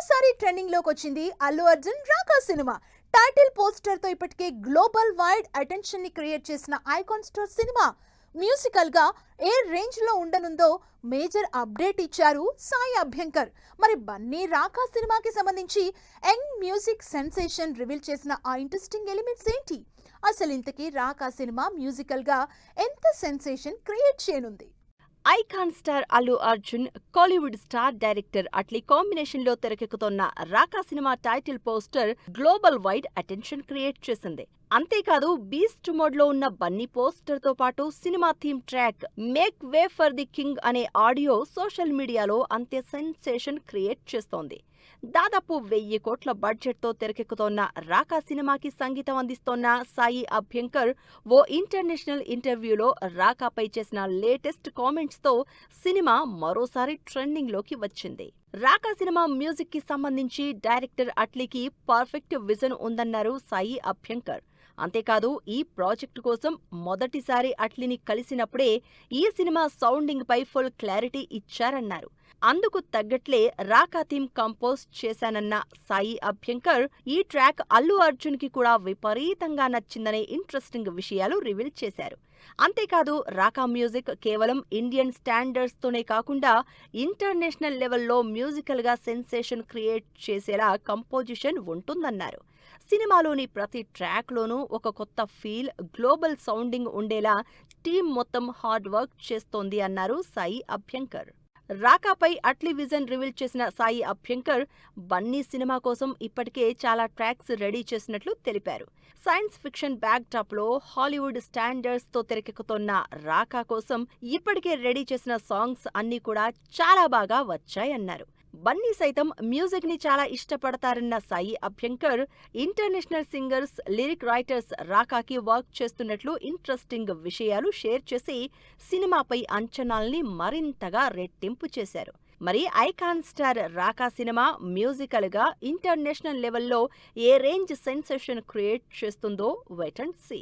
మరోసారి ట్రెండింగ్ లోకి వచ్చింది అల్లు అర్జున్ రాకా సినిమా. టైటిల్ పోస్టర్ తో ఇప్పటికే గ్లోబల్ వైడ్ అటెన్షన్ ని క్రియేట్ చేసిన ఐకాన్ స్టార్ సినిమా మ్యూజికల్ గా ఏ రేంజ్ లో ఉండనుందో మేజర్ అప్డేట్ ఇచ్చారు సాయి అభ్యంకర్. మరి బన్నీ రాకా సినిమాకి సంబంధించి యంగ్ మ్యూజిక్ సెన్సేషన్ రివీల్ చేసిన ఆ ఇంట్రెస్టింగ్ ఎలిమెంట్స్ ఏంటి? అసలు ఇంతకీ రాకా సినిమా మ్యూజికల్ గా ఎంత సెన్సేషన్ క్రియేట్ చేయనుంది? Icon star Allu Arjun, Kollywood star director Atlee combination లో తెరకెక్కుతోన్న Raaka cinema title poster global wide attention create చేసింది. అంతేకాదు బీస్ట్ మోడ్ లో ఉన్న బన్నీ పోస్టర్ తో పాటు cinema theme track make way for the king అనే ఆడియో సోషల్ మీడియాలో అంతే సెన్సేషన్ క్రియేట్ చేస్తోంది. దాదాపు 1000 కోట్ల బడ్జెట్ తో తెరకెక్కుతోన్న రాకా సినిమాకి సంగీతం అందిస్తోన్న సాయి అభ్యంకర్ ఓ ఇంటర్నేషనల్ ఇంటర్వ్యూలో రాకాపై చేసిన లేటెస్ట్ కామెంట్స్ తో సినిమా మరోసారి ట్రెండింగ్ లోకి వచ్చింది. రాకా సినిమా మ్యూజిక్ కి సంబంధించి డైరెక్టర్ అట్లీకి పర్ఫెక్ట్ విజన్ ఉందన్నారు సాయి అభ్యంకర్. అంతేకాదు ఈ ప్రాజెక్టు కోసం మొదటిసారి అట్లీని కలిసినప్పుడే ఈ సినిమా సౌండింగ్ పై ఫుల్ క్లారిటీ ఇచ్చారన్నారు. అందుకు తగ్గట్లే రాకా థీమ్ కంపోజ్ చేశానన్న సాయి అభ్యంకర్ ఈ ట్రాక్ అల్లు అర్జున్ కి కూడా విపరీతంగా నచ్చిందనే ఇంట్రెస్టింగ్ విషయాలు రివీల్ చేశారు. అంతేకాదు రాకా మ్యూజిక్ కేవలం ఇండియన్ స్టాండర్డ్స్ తోనే కాకుండా ఇంటర్నేషనల్ లెవెల్లో మ్యూజికల్ గా సెన్సేషన్ క్రియేట్ చేసేలా కంపోజిషన్ ఉంటుందన్నారు. సినిమాలోని ప్రతి ట్రాక్ లోనూ ఒక కొత్త ఫీల్, గ్లోబల్ సౌండింగ్ ఉండేలా టీం మొత్తం హార్డ్ వర్క్ చేస్తోంది అన్నారు సాయి అభ్యంకర్. రాకాపై అట్లీ విజన్ రివీల్ చేసిన సాయి అభ్యంకర్ బన్నీ సినిమా కోసం ఇప్పటికే చాలా ట్రాక్స్ రెడీ చేసినట్లు తెలిపారు. సైన్స్ ఫిక్షన్ బ్యాక్ డ్రాప్ లో హాలీవుడ్ స్టాండర్డ్స్ తో తెరకెక్కుతోన్న రాకా కోసం ఇప్పటికే రెడీ చేసిన సాంగ్స్ అన్నీ కూడా చాలా బాగా వచ్చాయన్నారు. బన్నీ సైతం మ్యూజిక్ ని చాలా ఇష్టపడతారన్న Sai Abhyankar international singers, lyric writers రాకాకి వర్క్ చేస్తున్నట్లు ఇంట్రెస్టింగ్ విషయాలు షేర్ చేసి సినిమాపై అంచనాల్ని మరింతగా రెట్టింపు చేశారు. మరి icon star Raaka cinema musical గా ఇంటర్నేషనల్ లెవెల్లో ఏ రేంజ్ సెన్సేషన్ క్రియేట్ చేస్తుందో వెయిట్ అండ్ సీ.